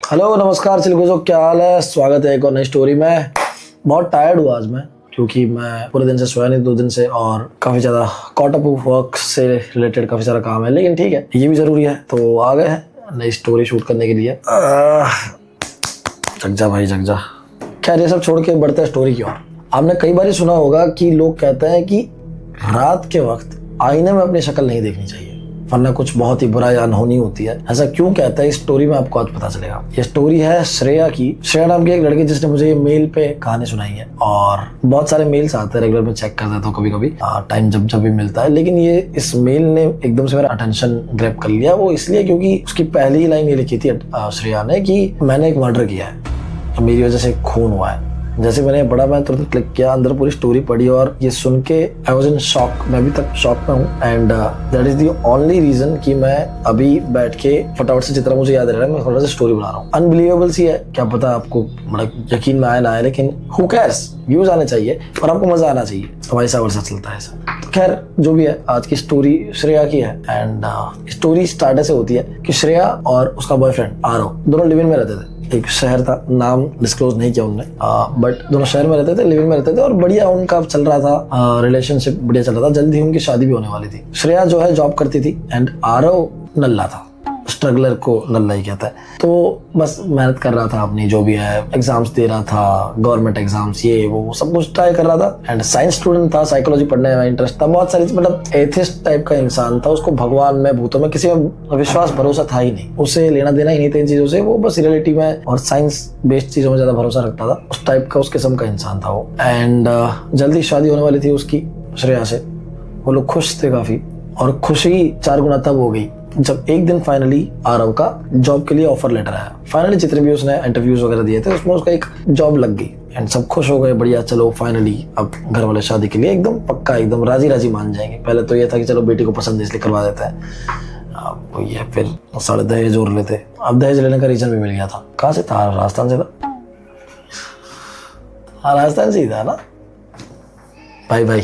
Hello नमस्कार चिलगोजो, क्या हाल है। स्वागत है एक और नई स्टोरी में। बहुत टायर्ड हुआ आज मैं, क्योंकि मैं पूरे दिन से सोया नहीं 2 दिन से और काफ़ी ज़्यादा कॉट अप वर्क से रिलेटेड काफ़ी सारा काम है, लेकिन ठीक है ये भी ज़रूरी है। तो आ गए हैं नई स्टोरी शूट करने के लिए। जग जा भाई जग जा। खैर ये सब छोड़ के बढ़ते हैं स्टोरी की ओर। आपने कई बार सुना होगा कि लोग कहते हैं कि रात के वक्त आईने में अपनी शक्ल नहीं देखनी चाहिए, वरना कुछ बहुत ही बुरा या अनहोनी होती है। ऐसा क्यों कहता है इस स्टोरी में आपको आज पता चलेगा। ये स्टोरी है श्रेया की। श्रेया नाम की एक लड़की जिसने मुझे ये मेल पे कहानी सुनाई है, और बहुत सारे मेल्स आते हैं रेगुलर, में चेक कर देता हूँ कभी कभी टाइम जब भी मिलता है। लेकिन ये इस मेल ने एकदम से मेरा अटेंशन ग्रैब कर लिया। वो इसलिए क्योंकि उसकी पहली लाइन ये लिखी थी श्रेया ने कि मैंने एक मर्डर किया है, मेरी वजह से खून हुआ है। जैसे मैंने पढ़ा मैं तुरंत क्लिक किया, अंदर पूरी स्टोरी पढ़ी और ये सुन के आई वाज इन शॉक। मैं अभी तक शॉक में हूँ and that is the only reason कि मैं अभी बैठ के फटाफट से जितना मुझे याद रह रहा है मैं फटाफट से स्टोरी बना रहा हूँ। अनबिलीवेबल सी है, क्या पता आपको मतलब यकीन में आए ना आए, लेकिन हु कैर्स, व्यूज आने चाहिए और आपको मजा आना चाहिए। हमारी सावर से चलता है ऐसा। तो खैर जो भी है, आज की स्टोरी श्रेया की है एंड स्टोरी स्टार्ट ऐसे होती है कि श्रेया और उसका बॉयफ्रेंड आरव दोनों लिव इन में रहते थे। एक शहर था, नाम डिस्क्लोज नहीं किया उन्होंने, बट दोनों शहर में रहते थे, लिव इन में रहते थे और बढ़िया उनका चल रहा था, रिलेशनशिप बढ़िया चल रहा था। जल्दी ही उनकी शादी भी होने वाली थी। श्रेया जो है जॉब करती थी एंड आरव नल्ला था, स्ट्रगलर को नल्ला ही कहता है। तो बस मेहनत कर रहा था अपनी, जो भी है एग्जाम्स दे रहा था, गवर्नमेंट एग्जाम्स ये वो सब कुछ ट्राई कर रहा था। एंड साइंस स्टूडेंट था, साइकोलॉजी पढ़ने में इंटरेस्ट था, बहुत सारी मतलब एथिस्ट टाइप का इंसान था। उसको भगवान में, भूतों में, किसी में विश्वास भरोसा था ही नहीं, उसे लेना देना ही नहीं था इन चीजों से। वो बस रियलिटी में और साइंस बेस्ड चीजों में ज्यादा भरोसा रखता था। उस टाइप का, उस किस्म का इंसान था वो। एंड जल्दी शादी होने वाली थी उसकी श्रेया से। वो लोग खुश थे काफी, और खुशी 4 गुना तब हो गई जब एक दिन फाइनली आरव का जॉब के लिए ऑफर लेटर आया। फाइनली जितने भी उसने इंटरव्यूज वगैरह दिए थे उसमें उसका एक जॉब लग गई एंड सब खुश हो गए, बढ़िया चलो फाइनली अब घर वाले शादी के लिए एकदम पक्का, एकदम राजी राजी मान जाएंगे। पहले तो ये था कि चलो बेटी को पसंद है इसलिए करवा देते हैं, अब ये फिर साढ़े दहेज और लेते। अब दहेज लेने का रीजन भी मिल गया था। कहाँ से था? राजस्थान से था। हाँ राजस्थान से ही था ना भाई भाई।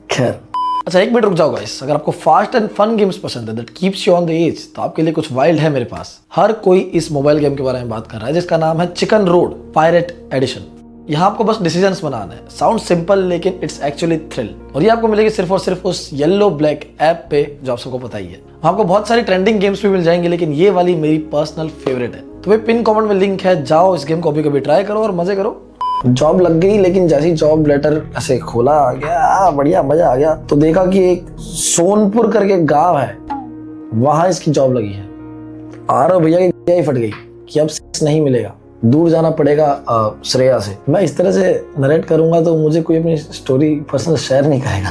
खैर अच्छा एक मिनट रुक जाओ गाइस। अगर आपको फास्ट एंड फन गेम्स पसंद है that keeps you on the edge, तो आपके लिए कुछ वाइल्ड है मेरे पास। हर कोई इस मोबाइल गेम के बारे में बात कर रहा है जिसका नाम है चिकन रोड पायरेट एडिशन। यहाँ आपको बस डिसीजंस बनाना है। साउंड सिंपल लेकिन इट्स एक्चुअली थ्रिल। और ये आपको मिलेगी सिर्फ और सिर्फ उस येलो ब्लैक ऐप पे जो आप सबको पता ही है। आपको बहुत सारी ट्रेंडिंग गेम्स भी मिल जाएंगी, लेकिन ये वाली मेरी पर्सनल फेवरेट है। तो भाई पिन कमेंट में लिंक है, जाओ इस गेम को कभी ट्राई करो और मजे करो। जॉब लग गई, लेकिन जैसे ही जॉब लेटर ऐसे खोला आ गया, बढ़िया मजा आ गया। तो देखा कि एक सोनपुर करके गांव है, वहां इसकी जॉब लगी है। आरव भैया की क्या ही फट गई कि अब नहीं मिलेगा, दूर जाना पड़ेगा श्रेया से। मैं इस तरह से नरेट करूंगा तो मुझे कोई अपनी स्टोरी पर्सनल शेयर नहीं करेगा।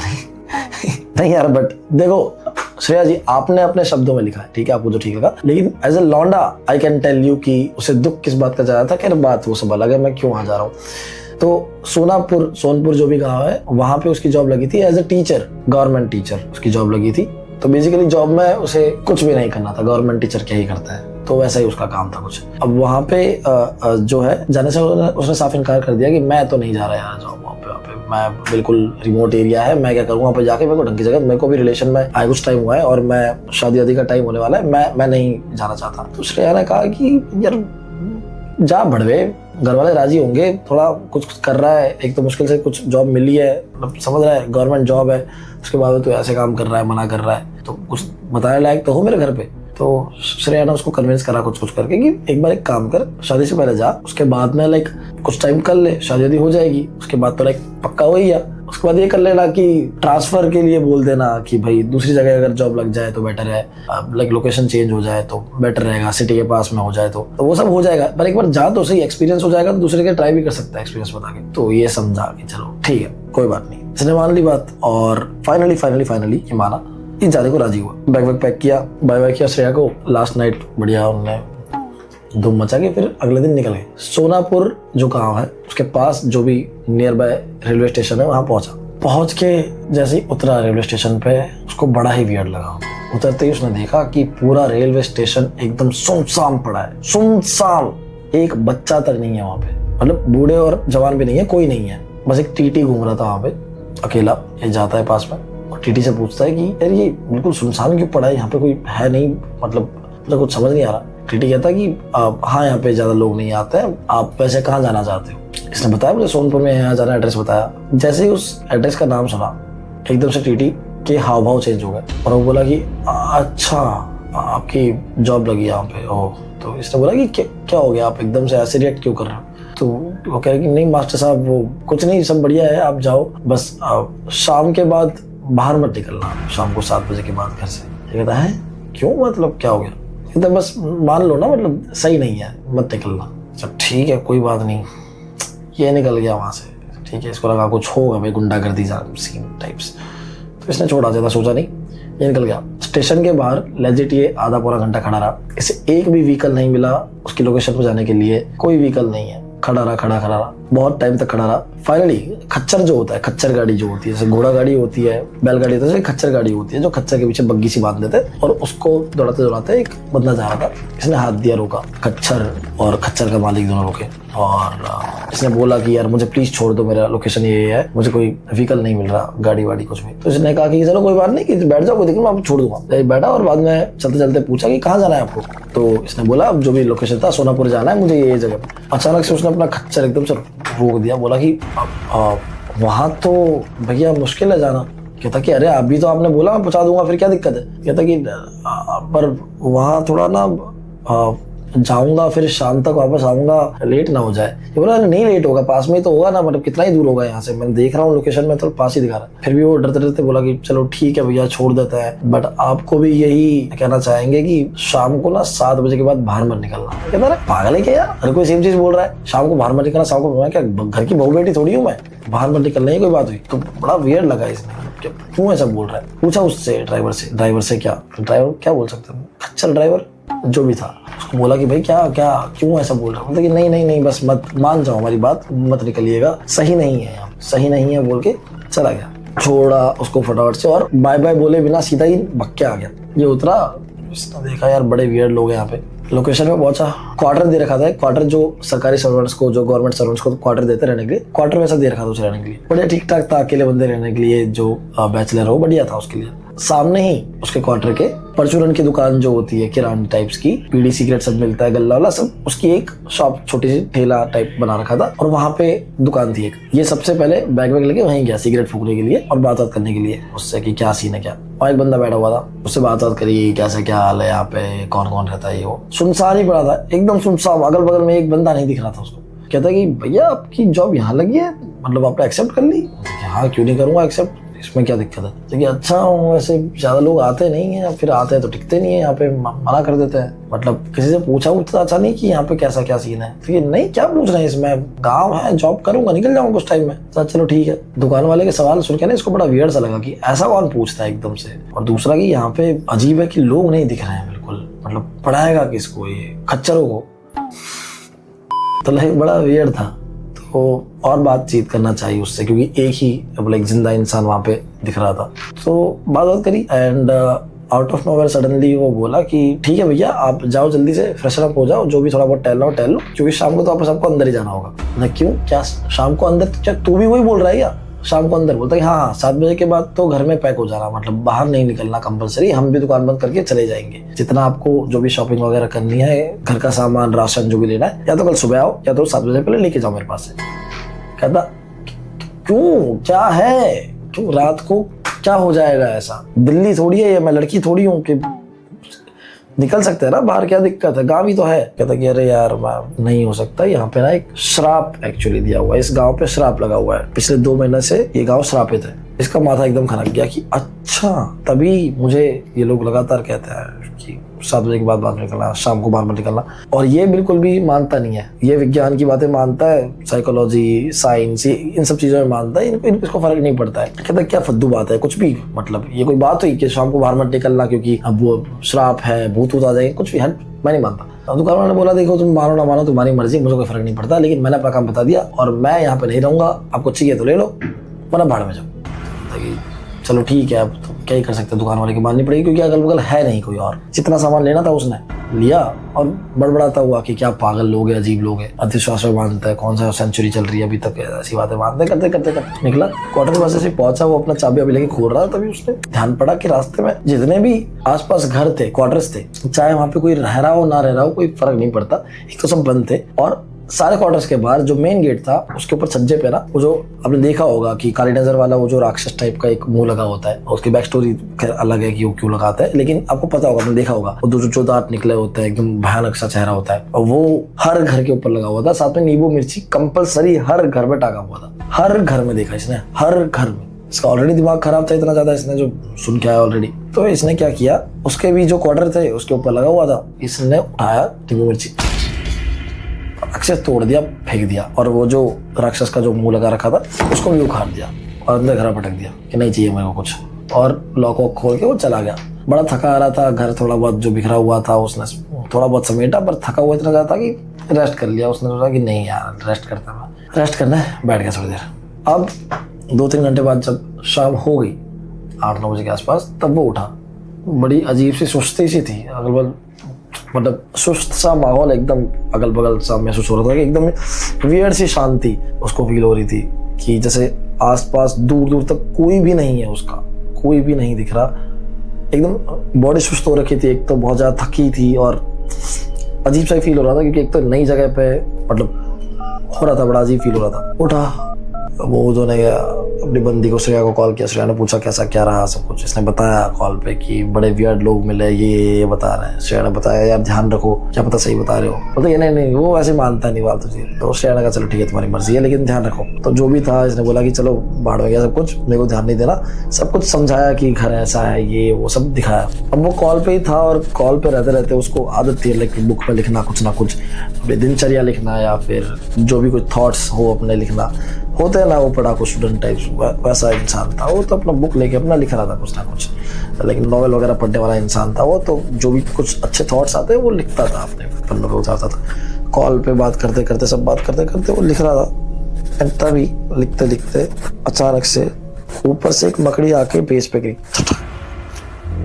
नहीं यार, बट देखो श्रेया जी, आपने अपने शब्दों में लिखा है, ठीक है, आपको जो ठीक लगा, लेकिन एज ए लौंडा आई कैन टेल यू कि उसे दुख किस बात का जा रहा था। खैर बात वो सब अलग है, मैं क्यों वहां जा रहा हूँ। तो सोनपुर जो भी गांव है, वहां पे उसकी जॉब लगी थी as a teacher, government teacher उसकी जॉब लगी थी। तो बेसिकली जॉब में उसे कुछ भी नहीं करना था, गवर्नमेंट टीचर क्या ही करता है, तो वैसा ही उसका काम था कुछ। अब वहां पे जो है जाने से उसने साफ इनकार कर दिया कि मैं तो नहीं जा रहा यार जॉब, वहाँ पे मैं बिल्कुल रिमोट एरिया है, मैं क्या करूँगा वहाँ पे जाके, मेरे को ढंग की जगह, मेरे को भी रिलेशन में आए कुछ टाइम हुआ है और मैं शादी वादी का टाइम होने वाला है, मैं नहीं जाना चाहता। तो श्रेया ने कहा कि यार जा बढ़वे, घर वाले राजी होंगे, थोड़ा कुछ कर रहा है, एक तो मुश्किल से कुछ जॉब मिली है, मतलब समझ रहा है गवर्नमेंट जॉब है, उसके बाद तो ऐसे काम कर रहा है, मना कर रहा है, तो कुछ बताने लायक तो हो मेरे घर पे। तो श्रेया ने उसको कन्विंस करा कुछ करके कि एक बार एक काम कर, शादी से पहले जा, उसके बाद में लाइक कुछ टाइम कर ले, शादी हो जाएगी, उसके बाद तो लाइक पक्का हो ही है। उसके बाद ये कर लेना कि ट्रांसफर के लिए बोल देना कि भाई दूसरी जगह अगर जॉब लग जाए तो बेटर है, लाइक लोकेशन चेंज हो जाए तो बेटर रहेगा, सिटी के पास में हो जाए तो वो सब हो जाएगा। पर एक बार जा तो सही, एक्सपीरियंस हो जाएगा तो दूसरे के ट्राई भी कर सकता है एक्सपीरियंस बता के। तो ये समझा कि चलो ठीक है कोई बात नहीं, इसने मान ली बात और फाइनली ये माना, इन जाने को राजी हुआ। बैग वैग पैक किया, बाय बाय किया श्रेया को। लास्ट नाइट बढ़िया उन्होंने धूम मचा के फिर अगले दिन निकल गए। सोनापुर जो गांव है उसके पास जो भी नियर बाय रेलवे स्टेशन है वहां पहुंच के जैसे ही उतरा रेलवे स्टेशन पे, उसको बड़ा ही वियर्ड लगा। उतरते ही उसने देखा कि पूरा रेलवे स्टेशन एकदम सुनसान पड़ा है, सुनसान, एक बच्चा तक नहीं है वहां पे, मतलब बूढ़े और जवान भी नहीं है, कोई नहीं है, बस एक टीटी घूम रहा था वहां पे अकेला। ये जाता है पास में और टीटी से पूछता है कि यार ये बिल्कुल सुनसान क्यों पड़ा है, यहाँ पे कोई है नहीं, मतलब मुझे कुछ समझ नहीं आ रहा। टीटी कहता कि हाँ यहाँ पे ज़्यादा लोग नहीं आते हैं, आप वैसे कहाँ जाना चाहते हो। इसने बताया मुझे सोनपुर में यहाँ जाना, एड्रेस बताया। जैसे ही उस एड्रेस का नाम सुना एकदम से टीटी के हाव भाव चेंज हो गए और वो बोला कि अच्छा आपकी जॉब लगी यहाँ पे। ओह, तो इसने बोला कि क्या हो गया, आप एकदम से ऐसे रिएक्ट क्यों कर रहे हो। तो वो कह रहे कि नहीं मास्टर साहब वो कुछ नहीं, सब बढ़िया है, आप जाओ, बस शाम के बाद बाहर मत निकलना, शाम को 7 बजे के बाद घर से। ये कहता है क्यों, मतलब क्या हो गया। कहता बस मान लो ना, मतलब सही नहीं है, मत निकलना। सब ठीक है कोई बात नहीं। ये निकल गया वहाँ से, ठीक है, इसको लगा कुछ होगा भाई, गुंडागर्दी सीन टाइप्स, तो इसने छोड़ा, ज़्यादा सोचा नहीं, ये निकल गया। स्टेशन के बाहर लेजिट ये आधा पौना घंटा खड़ा रहा। इसे एक भी व्हीकल नहीं मिला उसकी लोकेशन पर जाने के लिए, कोई व्हीकल नहीं है। खड़ा रहा, बहुत टाइम तक खड़ा रहा। फाइनली खच्चर जो होता है, खच्चर गाड़ी जो होती है, जैसे घोड़ा गाड़ी होती है, बैलगाड़ी होती है, खच्चर गाड़ी होती है, जो खच्चर के पीछे बग्गी सी बांध देते हैं, और उसको दौड़ाते दौड़ाते एक बंदा जा रहा था। इसने हाथ दिया, रोका। खच्चर और खच्चर का मालिक दोनों रोके और इसने बोला कि यार मुझे प्लीज छोड़ दो, मेरा लोकेशन ये है, मुझे कोई व्हीकल नहीं मिल रहा, गाड़ी वाड़ी कुछ भी। तो इसने कहा कि चलो कोई बात नहीं, कि बैठ जाओ, कोई दिक्कत नहीं, मैं छोड़ दूंगा। बैठा और बाद में चलते चलते पूछा कि कहाँ जाना है आपको। तो इसने बोला जो भी लोकेशन था, सोनापुर जाना है मुझे, ये जगह। अचानक से उसने अपना खच्चर एकदम से रोक दिया, बोला कि वहाँ तो भैया मुश्किल है जाना। कहता कि अरे अभी तो आपने बोला मैं पहुंचा दूंगा, फिर क्या दिक्कत है। कहता कि पर वहाँ थोड़ा ना जाऊंगा, फिर शाम तक वापस आऊंगा, लेट ना हो जाए। ये बोला नहीं लेट होगा, पास में ही तो होगा ना, मतलब कितना ही दूर होगा यहाँ से, मैं देख रहा हूँ लोकेशन में तो पास ही दिखा रहा है। फिर भी वो डरते डरते बोला कि चलो ठीक है भैया छोड़ देता है, बट आपको भी यही कहना चाहेंगे कि शाम को ना 7 बजे के बाद बाहर मत निकलना। कहता है पागल है क्या यार, हर कोई सेम चीज बोल रहा है, शाम को बाहर मत निकलना, शाम को मैं क्या घर की बहू बेटी थोड़ी हूँ मैं, बाहर मत निकलना ही कोई बात हुई। तो बड़ा वियर्ड लगा इसने, क्यों ऐसा बोल रहा है। पूछा उससे ड्राइवर से क्या ड्राइवर क्या बोल सकते हैं, खच्चर ड्राइवर जो भी था, उसको बोला कि भाई क्या क्यों ऐसा बोल रहा है। बोलते कि नहीं बस मत मान जाओ हमारी बात, मत निकलिएगा, सही नहीं है यहाँ, सही नहीं है बोल के चला गया। छोड़ा उसको फटाफट से और बाय बाय बोले बिना सीधा ही भग के आ गया। ये उतरा, इसने देखा यार बड़े वियर्ड लोग हैं यहाँ पे। लोकेशन पे पहुंचा, क्वार्टर दे रखा था, क्वार्टर जो सरकारी सर्वेंट्स को, जो गवर्नमेंट सर्वेंट्स को क्वार्टर देते रहने के लिए, क्वार्टर वैसा दे रखा था उसे रहने के लिए। बढ़िया ठीक ठाक था, अकेले बंदे रहने के लिए, जो बैचलर हो बढ़िया था उसके लिए। सामने ही उसके क्वार्टर के परचूरन की दुकान जो होती है, किराना टाइप्स की, बीड़ी सिगरेट सब मिलता है, गल्ला वाला सब, उसकी एक शॉप, छोटी सी ठेला टाइप बना रखा था, और वहां पे दुकान थी एक। ये सबसे पहले बैग लेके वहीं गया सिगरेट फूकने के लिए और बात करने के लिए उससे कि क्या सीन है क्या। और एक बंदा बैठा हुआ था, उससे बात करी, कैसे क्या हाल है यहाँ पे, कौन कौन रहता है। वो सुनसान ही पड़ा था, एकदम सुनसान, अगल बगल में एक बंदा नहीं दिख रहा था उसको। कहता कि भैया आपकी जॉब यहाँ लगी है, मतलब आपने एक्सेप्ट कर ली। हाँ क्यों नहीं करूँगा एक्सेप्ट, इसमें क्या दिक्कत है। देखिए अच्छा वैसे ज्यादा लोग आते नहीं है, फिर आते हैं तो टिकते नहीं है, यहाँ पे मना कर देते हैं। मतलब किसी से पूछा अच्छा नहीं कि यहाँ पे कैसा क्या सीन है, तो ये नहीं क्या पूछ रहे हैं, इसमें गांव है, जॉब करूंगा, निकल जाऊंगा कुछ टाइम में। तो चलो ठीक है। दुकान वाले के सवाल सुन के ना इसको बड़ा वियर्ड सा लगा कि ऐसा कौन पूछता है एकदम से। और दूसरा कि यहाँ पे अजीब है कि लोग नहीं दिख रहे हैं बिल्कुल, मतलब पढ़ाएगा किसको ये, खच्चरों को। तो लाइक बड़ा वियर्ड था, तो और बातचीत करना चाहिए उससे, क्योंकि एक ही मतलब एक जिंदा इंसान वहाँ पे दिख रहा था। तो बात करी and out of nowhere suddenly वो बोला कि ठीक है भैया आप जाओ, जल्दी से फ्रेशन अप हो जाओ, जो भी थोड़ा बहुत टहल लो, क्योंकि शाम को तो आपको सबको अंदर ही जाना होगा। ना क्यों, क्या शाम को अंदर, क्या तू भी वही बोल रहा है क्या शाम को अंदर? बोलता है हाँ 7 बजे के बाद तो घर में पैक हो जाना, मतलब बाहर नहीं निकलना कंपलसरी, हम भी दुकान बंद करके चले जाएंगे। जितना आपको जो भी शॉपिंग वगैरह करनी है, घर का सामान, राशन जो भी लेना है, या तो कल सुबह आओ या तो 7 बजे पहले लेके जाओ मेरे पास से। कहता क्यों, क्या है, क्यों रात को क्या हो जाएगा ऐसा, दिल्ली थोड़ी है ये, मैं लड़की थोड़ी हूँ कि निकल सकते हैं ना बाहर, क्या दिक्कत है, गाँव ही तो है। कहता कि अरे यार नहीं हो सकता, यहाँ पे ना एक श्राप एक्चुअली दिया हुआ है, इस गांव पे श्राप लगा हुआ है, पिछले 2 महीने से ये गांव श्रापित है। इसका माथा एकदम खनक गया कि अच्छा, तभी मुझे ये लोग लगातार कहते हैं कि 7 बजे के बाद बाहर निकलना, शाम को बाहर मत निकलना। और ये बिल्कुल भी मानता नहीं है, ये विज्ञान की बातें मानता है, साइकोलॉजी, साइंस, इन सब चीजों में मानता है, इनको फर्क नहीं पड़ता है। कहता क्या फद्दू बात है, कुछ भी, मतलब ये कोई बात हुई कि शाम को बाहर मत निकलना क्योंकि अब वो श्राप है, भूत आ जाएंगे, कुछ भी है, मैं नहीं मानता। दुकान वाले ने बोला देखो तुम मानो ना मानो तुम्हारी मर्जी, मुझे कोई फर्क नहीं पड़ता, लेकिन मैंने अपना काम बता दिया और मैं यहाँ पे नहीं रहूंगा, आपको चाहिए तो ले लो वरना भाड़ में जाओ। चलो ठीक है, अब तो क्या ही कर सकते, दुकान वाले की माननी पड़ेगी, क्योंकि अगल बगल है नहीं कोई और, जितना सामान लेना था उसने लिया और बड़बड़ाता हुआ कि क्या पागल लोग हैं, अजीब लोग हैं, अंधविश्वास में मानता है, कौन सा सेंचुरी चल रही है अभी तक, ऐसी बातें मानते करते करते करते निकला। क्वार्टर के पास से पहुंचा, वो अपना चाबी अभी लेके खोल रहा था, तभी उसने ध्यान पड़ा कि रास्ते में जितने भी आसपास घर थे, क्वार्टर्स थे, चाहे वहां पे कोई रह रहा हो ना रह रहा हो, कोई फर्क नहीं पड़ता, एक तो सब बंद थे। और सारे क्वार्टर्स के बाहर जो मेन गेट था उसके ऊपर छज्जे पे ना, वो जो आपने देखा होगा कि काली नजर वाला वो जो राक्षस टाइप का एक मुंह लगा होता है, उसकी बैक स्टोरी अलग है कि वो क्यों लगाता है, लेकिन आपको पता होगा, आपने देखा होगा, वो जो दांत निकले होते हैं, एकदम भयानक सा चेहरा होता है, और वो हर घर के ऊपर लगा हुआ था। साथ में नींबू मिर्ची कंपलसरी हर घर में टांगा हुआ था, हर घर में देखा इसने, हर घर में। इसका ऑलरेडी दिमाग खराब था इतना ज्यादा, इसने जो सुन के आया ऑलरेडी। तो इसने क्या किया, उसके भी जो क्वार्टर थे उसके ऊपर लगा हुआ था, इसने उठाया नींबू मिर्ची, अक्षय तोड़ दिया, फेंक दिया, और वो जो राक्षस का जो मुंह लगा रखा था उसको भी उखाड़ दिया और अंदर घर पटक दिया कि नहीं चाहिए मेरे को कुछ, और लॉक वॉक खोल के वो चला गया। बड़ा थका आ रहा था, घर थोड़ा बहुत जो बिखरा हुआ था उसने थोड़ा बहुत समेटा, पर थका हुआ इतना ज्यादा था कि रेस्ट कर लिया। उसने सोचा कि नहीं यार रेस्ट करता है, रेस्ट करना है, बैठ गया थोड़ी देर। अब 2-3 घंटे बाद जब शाम हो गई 8-9 बजे के आसपास, तब वो उठा। बड़ी अजीब सी सुस्ती सी थी, अगल बगल मतलब सुस्त सा माहौल एकदम अगल बगल सा महसूस हो रहा था कि एकदम वियर्ड सी शांति उसको फील हो रही थी कि जैसे आसपास दूर दूर तक कोई भी नहीं है, उसका कोई भी नहीं दिख रहा। एकदम बॉडी सुस्त हो रखी थी, एक तो बहुत ज़्यादा थकी थी और अजीब सा फील हो रहा था, क्योंकि एक तो नई जगह पे मतलब हो रहा था, बड़ा अजीब फील हो रहा था। उठा, वो जो ने अपनी बंदी को, श्रेया को कॉल किया। श्रेया ने पूछा कैसा क्या रहा सब कुछ। इसने बताया कॉल पे कि बड़े वियर्ड लोग मिले, ये बता रहे हैं। श्रेया ने बताया यार ध्यान रखो, क्या पता सही बता रहे हो। बोलते ये नहीं वो ऐसे मानता नहीं बात तुझे। तो श्रेया ने कहा चलो ठीक है तुम्हारी मर्जी है, लेकिन ध्यान रखो। तो जो भी था इसने बोला कि चलो बाढ़ में गया सब कुछ, मेरे को ध्यान नहीं देना, सब कुछ समझाया कि घर ऐसा है, ये वो सब दिखाया। अब वो कॉल पे ही था और कॉल पे रहते रहते उसको आदत थी लाइक बुक में लिखना, कुछ ना कुछ अपनी दिनचर्या लिखना या फिर जो भी कुछ थॉट्स हो अपने लिखना होते हैं ना, वो पढ़ाकू स्टूडेंट टाइप वैसा इंसान था वो। तो अपना बुक लेके अपना लिख रहा था कुछ ना कुछ, लेकिन नॉवेल वगैरह पढ़ने वाला इंसान था वो। तो जो भी कुछ अच्छे थॉट्स आते वो लिखता था, अपने पन्नों पे उतारता था। कॉल पे बात करते करते, सब बात करते करते वो लिख रहा था। एंड तभी लिखते लिखते अचानक से ऊपर से एक मकड़ी आके पेज पे गिरी।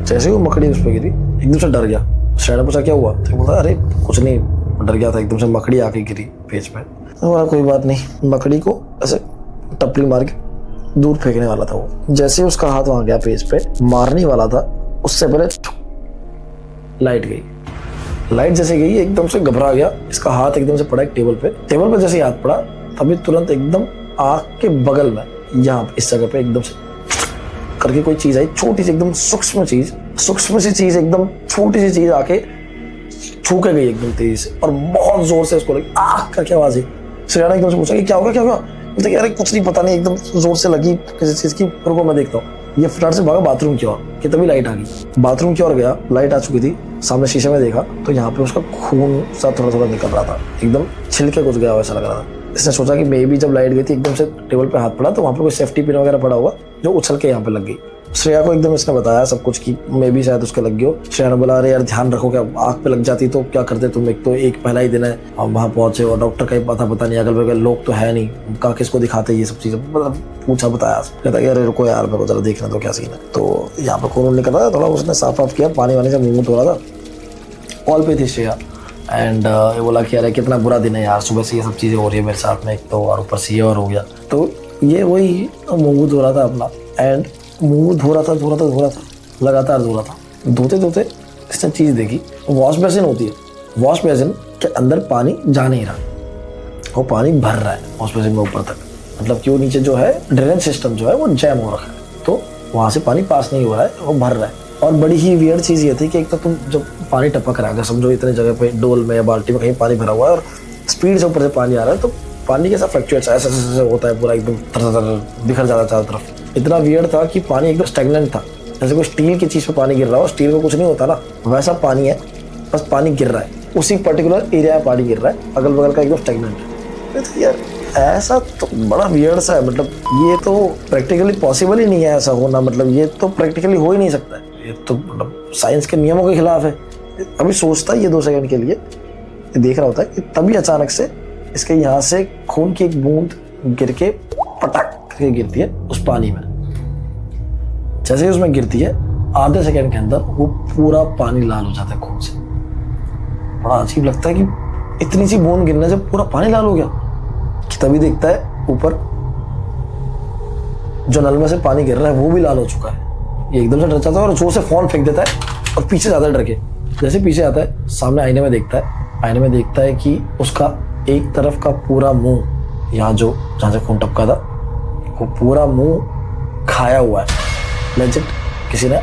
जैसे ही वो मकड़ी उस पर गिरी एकदम से डर गया। श्रेया ने पूछा क्या हुआ, तो बोला अरे कुछ नहीं, डर गया था, एकदम से मकड़ी आके गिरी पेज पे। तो कोई बात नहीं, मकड़ी को ऐसे टपली मार के दूर फेंकने वाला था वो। जैसे उसका हाथ वहां गया पेज पे, मारने वाला था, उससे पहले लाइट गई। लाइट जैसे गई एकदम से घबरा गया, इसका हाथ एकदम से पड़ा एक टेबल पे। टेबल पे जैसे ही हाथ पड़ा तभी तुरंत एकदम आँख के बगल में यहाँ इस जगह पे एकदम से करके कोई चीज आई, छोटी सी एकदम सूक्ष्म सी चीज एकदम छोटी सी चीज आके छू के गई एकदम तेजी से, और बहुत जोर से उसको लगी आह करके आवाज आई। श्रेया ने एकदम से पूछा कि क्या होगा क्या होगा। बोलते अरे कुछ नहीं, पता नहीं, एकदम जोर से लगी किसी चीज की, रुको मैं देखता हूँ। ये फटाफट से भागा बाथरूम की ओर कि तभी लाइट आ गई। बाथरूम की ओर गया, लाइट आ चुकी थी। सामने शीशे में देखा तो यहाँ पे उसका खून सा थोड़ा थोड़ा निकल रहा था, एकदम छिलके कुछ गया वैसा लग रहा था। इसने सोचा कि मे बी जब लाइट गई थी एकदम से टेबल पे हाथ पड़ा तो वहाँ पे कोई सेफ्टी पिन वगैरह पड़ा हुआ जो उछल के यहाँ पे लग गई। श्रेया को एकदम इसने बताया सब कुछ कि मे भी शायद उसके लग गई हो। श्रेया ने बोला अरे यार ध्यान रखो, क्या आँख पे लग जाती तो क्या करते तुम। एक तो एक पहला ही दिन है और वहाँ पहुंचे और डॉक्टर का ही पता नहीं, अगल बगल लोग तो है नहीं, कहाँ किसको दिखाते ये सब चीज़ें, मतलब पूछा बताया। कहता कि अरे रुको यार मेरे को जरा देखना तो क्या सीन है। तो यहाँ पे खून निकल रहा था थोड़ा, उसने साफ किया, पानी वानी से मुँह धो रहा था। कॉल पे थी श्रेया एंड ये बोला कि अरे कितना बुरा दिन है यार, सुबह से ये सब चीज़ें हो रही है मेरे साथ में, एक तो और ऊपर से ये और हो गया। तो ये वही मुँह धो रहा था अपना, एंड मुंह धो रहा था लगातार धो रहा था। धोते इसने चीज़ देखी, वॉश बेसिन होती है, वॉश बेसिन के अंदर पानी जा नहीं रहा, वो पानी भर रहा है वॉश बेसिन में ऊपर तक, मतलब कि वो नीचे जो है ड्रेनेज सिस्टम जो है वो जैम हो रखा है, तो वहाँ से पानी पास नहीं हो रहा है, वो भर रहा है। और बड़ी ही वियर्ड चीज़ ये थी कि एक तो तुम जब पानी टपक रहा है, अगर समझो इतने जगह पे डोल में या बाल्टी में कहीं पानी भरा हुआ है और स्पीड से ऊपर से पानी आ रहा है, तो पानी कैसा फ्लक्चुएट्स ऐसा होता है, पूरा एकदम बिखर जाता है चारों तरफ। इतना वियर्ड था कि पानी एकदम स्टैग्नेंट था, जैसे कोई स्टील की चीज़ पे पानी गिर रहा हो, स्टील में कुछ नहीं होता ना, वैसा पानी है, बस पानी गिर रहा है, उसी पर्टिकुलर एरिया में पानी गिर रहा है, अगल बगल का एकदम स्टैग्नेंट है। तो यार ऐसा तो बड़ा वियर्ड सा है, मतलब ये तो प्रैक्टिकली पॉसिबल ही नहीं है ऐसा होना, मतलब ये तो प्रैक्टिकली हो ही नहीं सकता है, ये तो मतलब साइंस के नियमों के खिलाफ है। अभी सोचता है ये 2 सेकंड के लिए, देख रहा होता है कि तभी अचानक से इसके यहाँ से खून की एक बूंद गिर के पटक के गिरती है उस पानी में। जैसे ही उसमें गिरती है आधे सेकंड के अंदर वो पूरा पानी लाल हो जाता है खून से, बड़ा अजीब लगता है कि इतनी सी बूंद गिरने से पूरा पानी लाल हो गया। कि तभी देखता है ऊपर जो नल में से पानी गिर रहा है वो भी लाल हो चुका है। ये एकदम से डर जाता है और जोर से फोन फेंक देता है और पीछे जाता है डर के। जैसे पीछे आता है सामने आईने में देखता है कि उसका एक तरफ का पूरा मुंह, यहाँ जो जहाँ से खून टपका था, वो पूरा मुंह खाया हुआ है। लेजिट किसी ने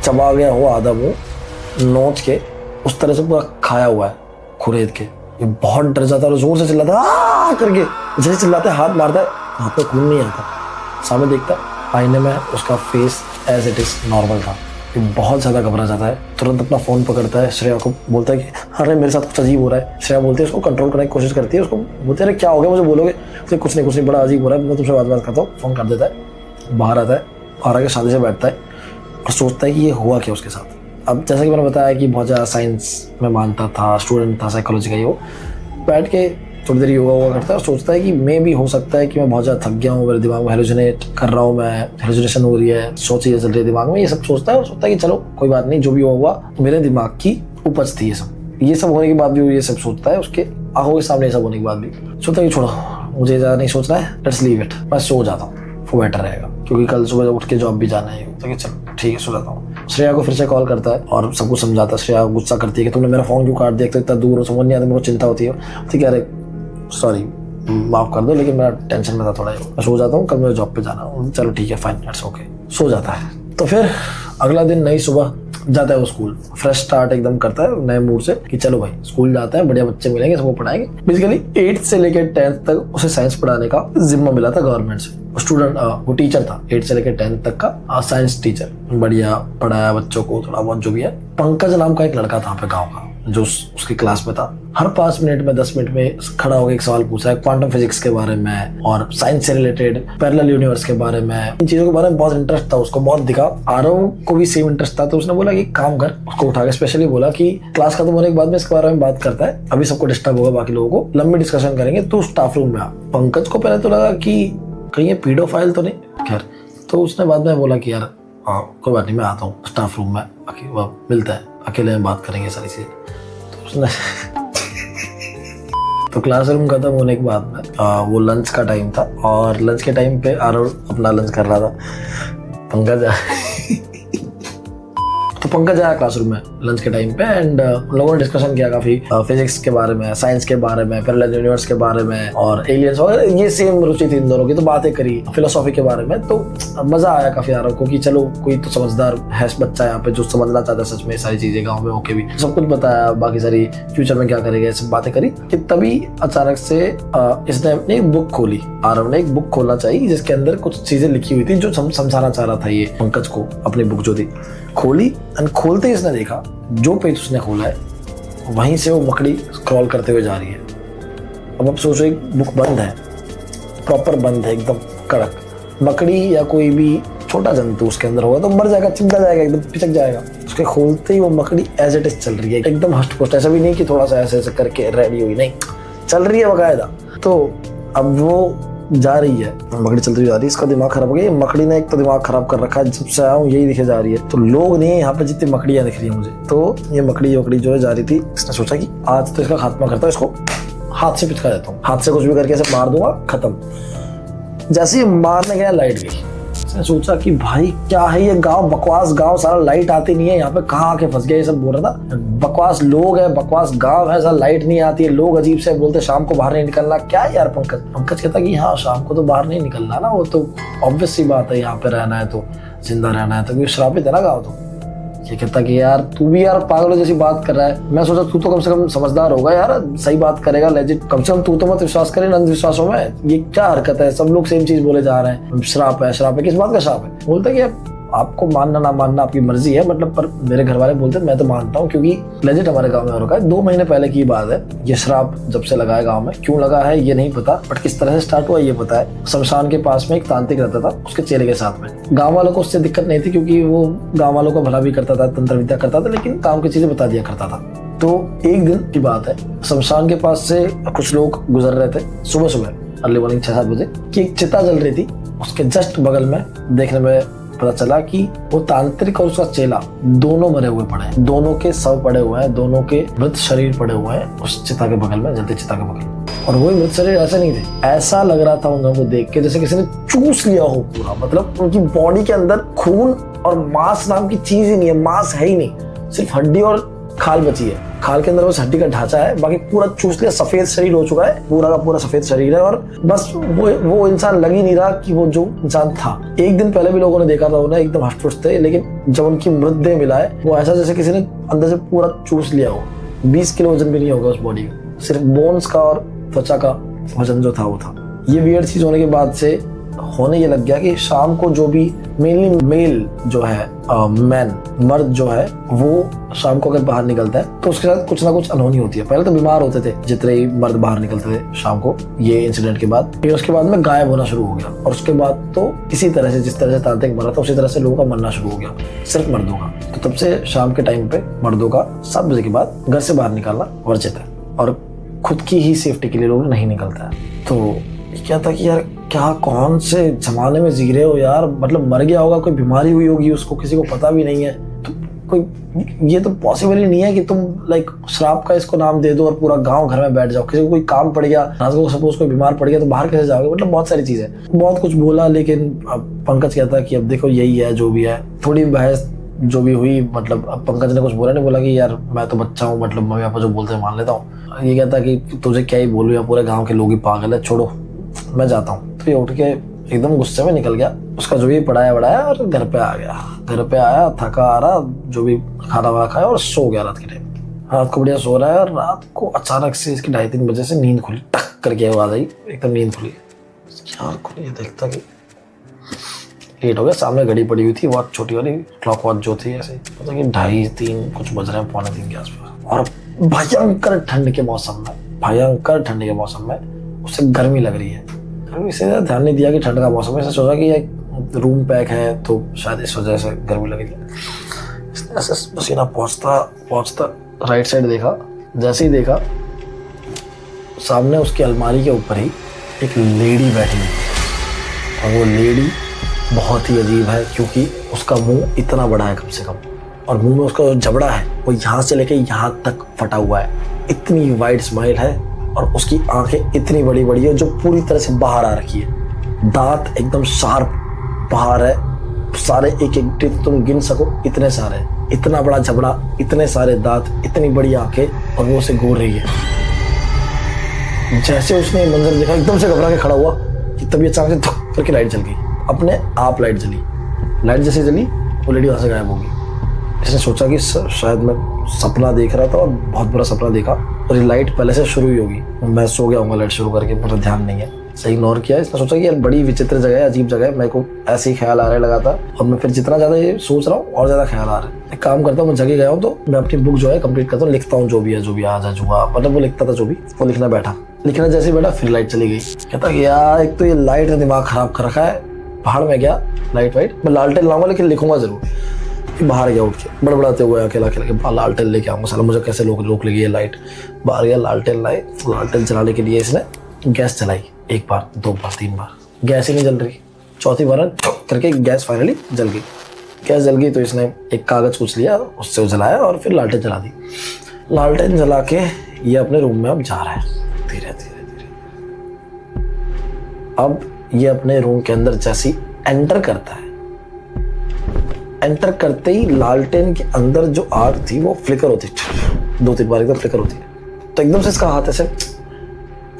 चबा गया हो आधा मुंह नोच के, उस तरह से पूरा खाया हुआ है खुरेद के। ये बहुत डर जाता है और जोर से चिल्लाता है करके। जैसे चिल्लाते हाथ मारता है, हाथ में खून नहीं आता। सामने देखता है आईने में उसका face as it is normal था। ये बहुत ज़्यादा घबरा जाता है, तुरंत अपना फ़ोन पकड़ता है, श्रेया को बोलता है कि अरे मेरे साथ कुछ अजीब हो रहा है। श्रेया बोलती है, उसको कंट्रोल करने की कोशिश करती है, उसको बोलते हैं अरे क्या हो गया मुझे बोलोगे? तो कुछ नहीं बड़ा अजीब हो रहा है, मैं तुमसे बात करता हूँ। फ़ोन कर देता है, बाहर आता है, बाहर आके शादी से बैठता है और सोचता है कि ये हुआ क्या उसके साथ। अब जैसा कि मैंने बताया कि बहुत ज़्यादा साइंस में मानता था, स्टूडेंट था साइकोलॉजी का, ये वो बैठ के थोड़ी देर योगा करता है और सोचता है कि मैं भी हो सकता है कि मैं बहुत ज़्यादा थक गया हूँ, मेरे दिमाग में हेलुसिनेट कर रहा हूँ, मैं हेलुसिनेशन हो रही है, सोच चीज़ें चल रही है दिमाग में, ये सब सोचता है और सोचता है कि चलो कोई बात नहीं, जो भी हुआ मेरे दिमाग की उपज थी। ये सब होने के बाद भी ये सब सोचता है, उसके आंखों के सामने ये सब होने के बाद भी सोचता है कि छोड़ो, मुझे ज़्यादा नहीं सोचना है, लेट्स लीव इट, मैं सो जाता हूँ, वो बेटर रहेगा क्योंकि कल सुबह उठ के जॉब भी जाना है। तो चलो ठीक है, सो जाता हूँ। श्रेया को फिर से कॉल करता है और सब कुछ समझाता है। श्रेया गुस्सा करती है कि तुमने मेरा फ़ोन क्यों काट दिया, तो इतना दूर हो, समझ नहीं आता, मेरे को चिंता होती है। ठीक है, अरे सॉरी, माफ़ कर दो, लेकिन मेरा टेंशन में था थोड़ा, मैं सो जाता हूँ, कल मुझे जॉब पे जाना है। चलो ठीक है, फाइन, इट्स ओके, सो जाता है। तो फिर अगला दिन नई सुबह जाता है वो स्कूल, फ्रेश स्टार्ट एकदम करता है नए मूड से कि चलो भाई स्कूल जाते हैं, बढ़िया बच्चे मिलेंगे, सबको पढ़ाएंगे। बेसिकली 8th से लेकर 10th तक उसे साइंस पढ़ाने का जिम्मा मिला था गवर्नमेंट से। स्टूडेंट वो टीचर था 8th से लेकर 10th तक का साइंस टीचर, बढ़िया पढ़ाया बच्चों को थोड़ा बहुत जो भी है। पंकज नाम का एक लड़का था पे गाँव का, जो उसकी क्लास में था। हर 5 मिनट में 10 मिनट में खड़ा होकर एक सवाल पूछा है क्वांटम फिजिक्स के बारे में और साइंस से रिलेटेड, पैरेलल यूनिवर्स के बारे में, इन चीजों के बारे में बहुत इंटरेस्ट था उसको, बहुत दिखा। आरव को भी सेम इंटरेस्ट था, तो उसने बोला कि काम कर, उसको उठा के स्पेशली बोला कि क्लास खत्म होने के बाद में इसके बारे में बात करता है, अभी सबको डिस्टर्ब होगा, बाकी लोगों को लंबी डिस्कशन करेंगे, तो स्टाफ रूम में आ। पंकज को पहले तो लगा कि कहीं ये पीडोफाइल तो नहीं, खैर, तो उसने बाद में बोला कि यार हाँ कोई बात नहीं, मैं आता हूँ स्टाफ रूम में, वो मिलता है, अकेले में बात करेंगे सारी चीजें। तो क्लासरूम खत्म होने के बाद में वो लंच का टाइम था और लंच के टाइम पे आरव अपना लंच कर रहा था। पंकज तो पंकज आया क्लासरूम में लंच के टाइम पे एंड उन लोगों ने डिस्कशन किया काफी फिजिक्स के बारे में, साइंस के बारे में, पैरेलल यूनिवर्स के बारे में और एलियंस वगैरह, ये सेम रुचि थी इन दोनों की, तो बातें करी फिलोसॉफी के बारे में। तो मजा आया काफी आरव को कि चलो कोई तो समझदार है बच्चा यहाँ पे जो समझना चाहता है सच में सारी चीजें, गाँव में होके भी सब कुछ बताया, बाकी सारी फ्यूचर में क्या करेगा ये सब बातें करी। कि तभी अचानक से इसने अपनी एक बुक खोली, आरव ने एक बुक खोलना चाहिए जिसके अंदर कुछ चीजें लिखी हुई थी जो समझाना चाह रहा था ये पंकज को। अपनी बुक जो थी खोली एंड खोलते ही इसने देखा जो पेज उसने खोला है वहीं से वो मकड़ी स्क्रॉल करते हुए जा रही है। अब आप सोचो एक बुक बंद है, प्रॉपर बंद है, एकदम कड़क। मकड़ी या कोई भी छोटा जंतु उसके अंदर होगा तो मर जाएगा, चिपका जाएगा, एकदम पिचक जाएगा। उसके खोलते ही वो मकड़ी एज इट इज चल रही है, एकदम हष्ट पुष्ट, ऐसा भी नहीं कि थोड़ा सा ऐसे ऐसे करके रेडी हुई, नहीं, चल रही है बकायदा। तो अब वो जा रही है, मकड़ी चलती हुई जा रही है, इसका दिमाग खराब हो गया। मकड़ी ने एक तो दिमाग खराब कर रखा है, जब से आया हूँ यही दिखे जा रही है, तो लोग नहीं है यहाँ पे जितनी मकड़ियाँ दिख रही है मुझे। तो ये मकड़ी जो है जा रही थी, इसने सोचा कि आज तो इसका खात्मा करता हूँ, इसको हाथ से पिचका देता हूँ, हाथ से कुछ भी करके ऐसे मार दूंगा, खत्म। जैसे ही मारने गया लाइट गई। इसने सोचा कि भाई क्या है ये गांव, बकवास गांव, सारा लाइट आती नहीं है यहाँ पे, कहाँ आके फंस गया, ये सब बोल रहा था। बकवास लोग है, बकवास गांव है, सारा लाइट नहीं आती है, लोग अजीब से बोलते शाम को बाहर नहीं निकलना। क्या यार पंकज कहता कि हाँ शाम को तो बाहर नहीं निकलना ना, वो तो ऑब्वियस सी बात है, यहाँ पे रहना है तो जिंदा रहना है, तो क्योंकि श्रापित है ना गाँव। तो ये कहता कि यार तू भी यार पागलों जैसी बात कर रहा है। मैं सोचा तू तो कम से कम समझदार होगा यार, सही बात करेगा, लेजिट, कम से कम तू तो मत विश्वास करे अंधविश्वासों में। ये क्या हरकत है, सब लोग सेम चीज बोले जा रहे हैं, श्राप है, श्राप है, किस बात का श्राप है? बोलता है कि आपको मानना ना मानना आपकी मर्जी है, मतलब पर मेरे घर वाले बोलते मैं तो मानता हूँ क्योंकि लेजिट हमारे गांव में हो रखा है। 2 महीने पहले की बात है, ये श्राप जब से लगा है गांव में, क्यों लगा है ये नहीं पता, बट किस तरह से स्टार्ट हुआ ये पता है। शमशान के पास में एक तांत्रिक रहता था, उसके चेले के साथ में। गाँव वालों को उससे दिक्कत नहीं थी क्योंकि वो गाँव वालों का भला भी करता था, तंत्र विद्या करता था, लेकिन काम की चीजें बता दिया करता था। तो एक दिन की बात है, शमशान के पास से कुछ लोग गुजर रहे थे सुबह अर्ली मॉर्निंग 6-7 बजे, कि एक चिता जल रही थी, उसके जस्ट बगल में देखने में पता चला कि वो तांत्रिक और उसका चेला दोनों मरे हुए पड़े हैं, दोनों के शव पड़े हुए हैं, दोनों के मृत शरीर पड़े हुए हैं उस चिता के बगल में, जलती चिता के बगल में। और वही मृत शरीर ऐसे नहीं थे, ऐसा लग रहा था उन लोगों को देख के जैसे किसी ने चूस लिया हो पूरा। मतलब उनकी बॉडी के अंदर खून और मांस नाम की चीज ही नहीं है, मांस है ही नहीं, सिर्फ हड्डी और खाल बची है। खाल के अंदर बस हड्डी का ढांचा है, बाकी पूरा चूस लिया, सफेद शरीर हो चुका है, पूरा का पूरा सफेद शरीर है। और बस वो इंसान लग ही नहीं रहा कि वो जो इंसान था। एक दिन पहले भी लोगों ने देखा था उन्हें, एकदम हष्ट-पुष्ट थे, लेकिन जब उनकी मृतदेह मिला है वो ऐसा जैसे किसी ने अंदर से पूरा चूस लिया हो। 20 किलो वजन भी नहीं होगा उस बॉडी में, सिर्फ बोन्स का और त्वचा का वजन जो था वो था। ये वियर्ड चीज होने के बाद से होने ये लग गया कि शाम को जो भी मेनली मेल जो है मैन मर्द जो है वो शाम को अगर बाहर निकलता है तो उसके साथ कुछ ना कुछ अनहोनी होती है। पहले तो बीमार होते थे जितने ही मर्द बाहर निकलते थे शाम को ये इंसिडेंट के बाद, फिर उसके बाद में गायब होना शुरू हो गया। और उसके बाद तो इसी तरह से जिस तरह से तांत्रिक मरा था उसी तरह से लोगों का मरना शुरू हो गया, सिर्फ मर्दों का। तो तब से शाम के टाइम पे मर्दों का 7 बजे के बाद घर से बाहर निकालना वर्जित है और खुद की ही सेफ्टी के लिए लोग नहीं निकलता है। तो क्या था कि यार क्या कौन से जमाने में जी रहे हो यार, मतलब मर गया होगा, कोई बीमारी हुई होगी उसको, किसी को पता भी नहीं है, तो कोई ये तो पॉसिबल ही नहीं है कि तुम लाइक श्राप का इसको नाम दे दो और पूरा गांव घर में बैठ जाओ। किसी को कोई काम पड़ गया, रात को सपोज कोई बीमार पड़ गया तो बाहर कैसे जाओगे, मतलब बहुत सारी चीजें। बहुत कुछ बोला, लेकिन पंकज कहता कि अब देखो यही है जो भी है। थोड़ी बहस जो भी हुई, मतलब अब पंकज ने कुछ बोला नहीं, बोला कि यार मैं तो बच्चा हूँ, मतलब मम्मी पापा जो बोलते हैं मान लेता हूँ। ये कहता कि तुझे क्या ही बोलूँ, या पूरे गाँव के लोग ही पागल है, छोड़ो मैं जाता हूँ। तो ये उठ के एकदम गुस्से में निकल गया, उसका जो भी पढ़ाया और घर पे आ गया। घर पे आया थका आ रहा, जो भी खाना वाना खाया और सो गया रात के टाइम। रात को बढ़िया सो रहा है और रात को अचानक से इसकी 2:30-3 बजे से नींद खुली, टक करके आवाज आई, एकदम नींद खुली। क्या खुली, देखता कि लेट हो गया। सामने घड़ी पड़ी हुई थी, वॉच छोटी वाली क्लॉक वॉच जो थी, ऐसे मतलब कि 2:30-3 कुछ बज रहे हैं, 2:45 के आसपास। और भयंकर ठंड के मौसम में उसे गर्मी लग रही है। इसे ध्यान नहीं दिया कि ठंड का मौसम है, सोचा कि ये रूम पैक है तो शायद इस वजह से गर्मी लग रही है। इसने ऐसे पसीना पहुंचता राइट साइड देखा, जैसे ही देखा सामने उसकी अलमारी के ऊपर ही एक लेडी बैठी हुई। और वो लेडी बहुत ही अजीब है क्योंकि उसका मुंह इतना बड़ा है कम से कम, और मुंह में उसका जो जबड़ा है वो यहाँ से लेके यहाँ तक फटा हुआ है। इतनी वाइड स्माइल है और उसकी आंखें इतनी बड़ी बड़ी है जो पूरी तरह से बाहर आ रखी है। दांत एकदम शार्प बाहर है, सारे एक एक टीथ तुम गिन सको इतने सारे, इतना बड़ा जबड़ा, इतने सारे दांत, इतनी बड़ी आंखें, और वो उसे घूर रही है। जैसे उसने मंजर देखा एकदम से घबरा के खड़ा हुआ कि तभी अचानक से धक करके लाइट जल गई, अपने आप लाइट जली। लाइट जैसे जली वो लेडी वहां से गायब होगी। इसने सोचा कि शायद मैं सपना देख रहा था और बहुत बुरा सपना देखा और ये लाइट पहले से शुरू ही होगी, मैं सो गया हूँ लाइट शुरू करके, मेरा ध्यान नहीं है, सही इग्नोर किया। इसने सोचा कि यार बड़ी विचित्र जगह है, अजीब जगह है, मेरे को ऐसे ही ख्याल आ रहा है लगातार, और मैं फिर जितना ज्यादा ये सोच रहा हूँ और ज्यादा ख्याल आ रहा है। एक काम करता हूँ, मैं जगह गया हूँ तो मैं अपनी बुक जो है कंप्लीट करता हूँ, लिखता हूँ जो भी है आज जुआ, मतलब वो लिखता था जो भी, वो लिखना जैसे ही बैठा फिर लाइट चली गई। कहता कि यार एक तो ये लाइट ने दिमाग खराब कर रखा है। पहाड़ में गया, लाइट मैं लालटेन लाऊंगा लेकिन लिखूंगा जरूर। बाहर गया उठ के बड़बड़ाते हुए अकेला के लालटेन लेके आऊंगा, साला मुझे कैसे रोक लेगी ये लाइट। बाहर गया, लालटेन जलाने के लिए इसने गैस जलाई, 1 बार 2 बार 3 बार, गैस ही नहीं जल रही। चौथी बार करके गैस फाइनली जल गई। गैस जल गई तो इसने एक कागज कुछ लिया, उससे जलाया और फिर लालटेन जला दी। लालटेन जला के ये अपने रूम में अब जा रहा है धीरे धीरे। अब ये अपने रूम के अंदर जैसे एंटर करता है, एंटर करते ही लालटेन के अंदर जो आग थी वो फ्लिकर होती, 2-3 बार एकदम फ्लिकर होती है। तो एकदम से इसका हाथ ऐसे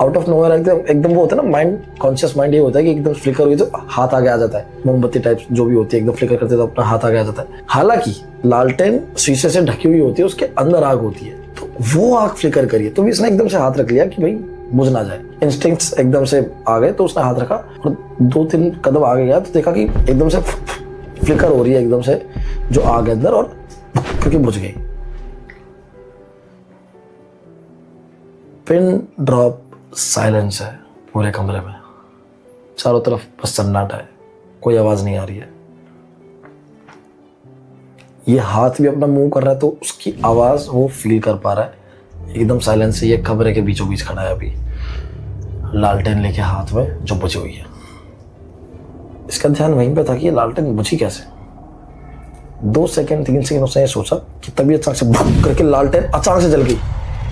आउट ऑफ नोवेयर एकदम वो होता है ना, माइंड कॉन्शियस माइंड ये होता है कि एकदम फ्लिकर हुई तो हाथ आगे आ जाता है, मोमबत्ती टाइप जो भी होती है एकदम फ्लिकर करते तो अपना हाथ आगे आ जाता है। हालांकि लालटेन शीशे से ढकी हुई होती है, उसके अंदर आग होती है, तो वो आग फ्लिकर करी है। तो भी इसने एकदम से हाथ रख लिया कि भाई बुझ ना जाए। इंस्टिंक्ट्स एकदम से आ गए तो उसने हाथ रखा और 2-3 कदम आगे गया तो देखा कि एकदम से फ्लिकर हो रही है एकदम से जो आग है अंदर, और क्योंकि बुझ गई। पिन ड्रॉप साइलेंस है पूरे कमरे में, चारों तरफ बस सन्नाटा है, कोई आवाज नहीं आ रही है। ये हाथ भी अपना मूव कर रहा है तो उसकी आवाज वो फील कर पा रहा है। एकदम साइलेंस से ये कमरे के बीचों बीच खड़ा है अभी, लालटेन लेके हाथ में जो बुझी हुई है। इसका ध्यान वहीं पे था कि ये लालटेन बुझी कैसे। 2 सेकंड 3 सेकंड उसने ये सोचा कि तभी अचानक से भुक करके लालटेन अचानक से जल गई।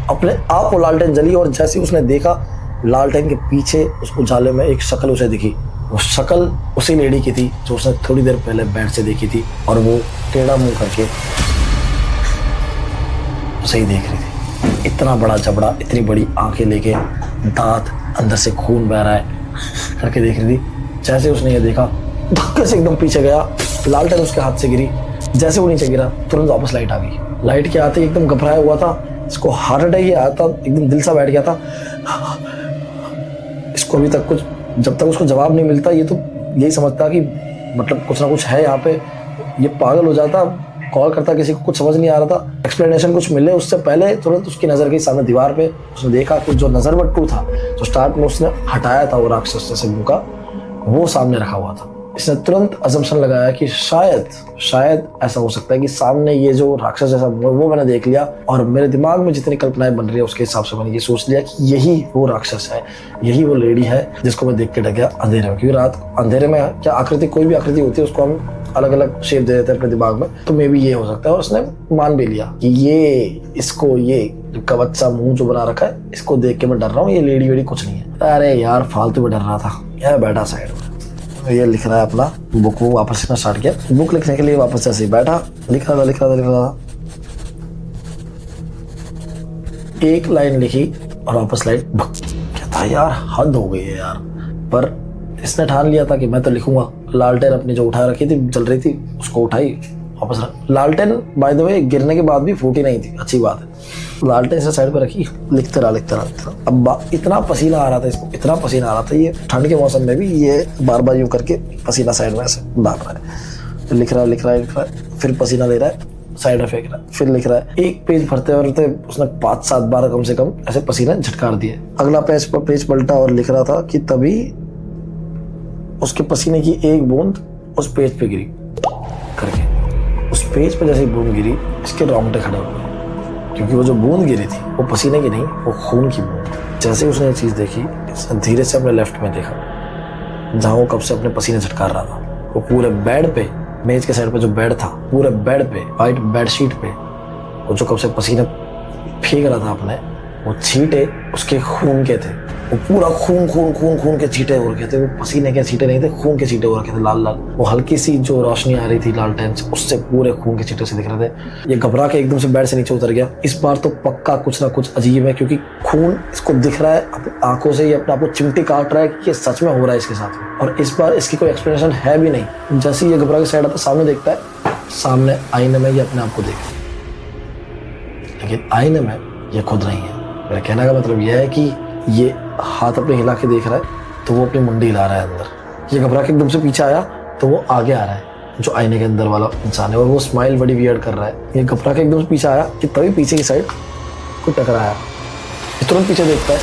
अपने आप वो लालटेन जली और जैसे ही उसने देखा लालटेन के पीछे उस उजाले में एक शक्ल उसे दिखी। वो शक्ल उसी लेडी की थी जो उसने थोड़ी देर पहले बेड से देखी थी और वो टेढ़ा मुंह करके उसे ही देख रही थी। इतना बड़ा जबड़ा, इतनी बड़ी आंखें लेके, दांत, अंदर से खून बह रहा है करके देख रही थी। जैसे उसने ये देखा धक्के से एकदम पीछे गया, लालटेन उसके हाथ से गिरी। जैसे वो नीचे गिरा तुरंत वापस लाइट आ गई। लाइट के आते ही एकदम घबराया हुआ था, इसको हार्ट अटैक ही आया था, एकदम दिल सा बैठ गया था। इसको अभी तक कुछ, जब तक उसको जवाब नहीं मिलता ये तो यही समझता कि मतलब कुछ ना कुछ है यहाँ पे। ये पागल हो जाता, कॉल करता किसी को, कुछ समझ नहीं आ रहा था, एक्सप्लेनेशन कुछ मिले उससे पहले तुरंत उसकी नज़र गई सामने दीवार पे। उसने देखा कि जो नज़रबट्टू था जो स्टार्ट में उसने हटाया था वो राक्षस से मुंह का, वो सामने रखा हुआ था। इसने तुरंत अजम्पशन लगाया कि शायद ऐसा हो सकता है कि सामने ये जो राक्षस जैसा वो मैंने देख लिया और मेरे दिमाग में जितनी कल्पनाएं बन रही है उसके हिसाब से मैंने ये सोच लिया कि यही वो राक्षस है, यही वो लेडी है जिसको मैं देख के डर गया अंधेरे में। क्योंकि रात अंधेरे में क्या आकृति, कोई भी आकृति होती है उसको हम अलग अलग शेप दे देते हैं अपने दिमाग में, तो मे भी ये हो सकता है। और उसने मान भी लिया कि ये कवच मुंह जो बना रखा है इसको देख के मैं डर रहा हूँ, ये लेडी वेडी कुछ नहीं है। अरे यार फालतू में डर रहा था। यह बैठा साइड में, ये लिख रहा है अपना बुक, वो वापस लिखना स्टार्ट किया। बुक लिखने के लिए वापस ऐसे ही बैठा, लिख रहा था। एक लाइन लिखी और वापस लाइन कहता यार हद हो गई है यार। पर इसने ठान लिया था कि मैं तो लिखूंगा। लालटेन अपनी जो उठा रखी थी, जल रही थी, उसको उठाई वापस रख। लालटेन बाय द वे गिरने के बाद भी फूटी नहीं थी, अच्छी बात है। लालटेन से साइड पे रखी, लिखते रहा। अब इतना पसीना आ रहा था इसको, इतना पसीना आ रहा था, ये ठंड के मौसम में भी ये बार बार यूं करके पसीना साइड में ऐसे डाल रहा है। लिख रहा है, फिर पसीना ले रहा है, साइड में फेंक रहा है, फिर लिख रहा है। एक पेज भरते उसने 5-7 बार कम से कम ऐसे पसीना झटकार दिए। अगला पेज पलटा और लिख रहा था कि तभी उसके पसीने की एक बूंद उस पेज पे गिरी करके। उस पेज पे जैसे बूंद गिरी इसके रोंगटे खड़े हो गए, क्योंकि वो जो बूंद गिरी थी वो पसीने की नहीं, वो खून की बूंद थी। जैसे उसने ये चीज़ देखी, धीरे से अपने लेफ्ट में देखा जहाँ वो कब से अपने पसीने झटकार रहा था। वो पूरे बेड पे, मेज के साइड पे जो बेड था, पूरे बेड पे, वाइट बेडशीट पे, वो जो कब से पसीने फेंक रहा था अपने, वो छींटे उसके खून के थे। वो पूरा खून के छींटे हो रखे थे। वो पसीने के छींटे नहीं थे, खून के छींटे हो रखे थे, लाल। वो हल्की सी जो रोशनी आ रही थी लालटेन से, उससे पूरे खून के छींटे से दिख रहे थे। ये घबरा के एकदम से बेड से नीचे उतर गया। इस बार तो पक्का कुछ ना कुछ अजीब है, क्योंकि खून इसको दिख रहा है अपनी आंखों से, ये अपने आप को चिमटी काट रहा है कि ये सच में हो रहा है इसके साथ में। और इस बार इसकी कोई एक्सप्लेनेशन है भी नहीं। जैसे ये घबरा के साइड आता, सामने देखता है, सामने आईने में ये अपने आप को देख, लेकिन आईने में ये खुद नहीं है। मेरे कहने का मतलब यह है कि ये हाथ अपने हिला के देख रहा है तो वो अपनी मुंडी हिला रहा है अंदर। ये घबरा के एकदम से पीछे आया तो वो आगे आ रहा है, जो आईने के अंदर वाला इंसान है, और वो स्माइल बड़ी वियर्ड कर रहा है। ये घबरा के एकदम से पीछे आया कि तभी पीछे की साइड को टकराया। तुरंत पीछे देखता है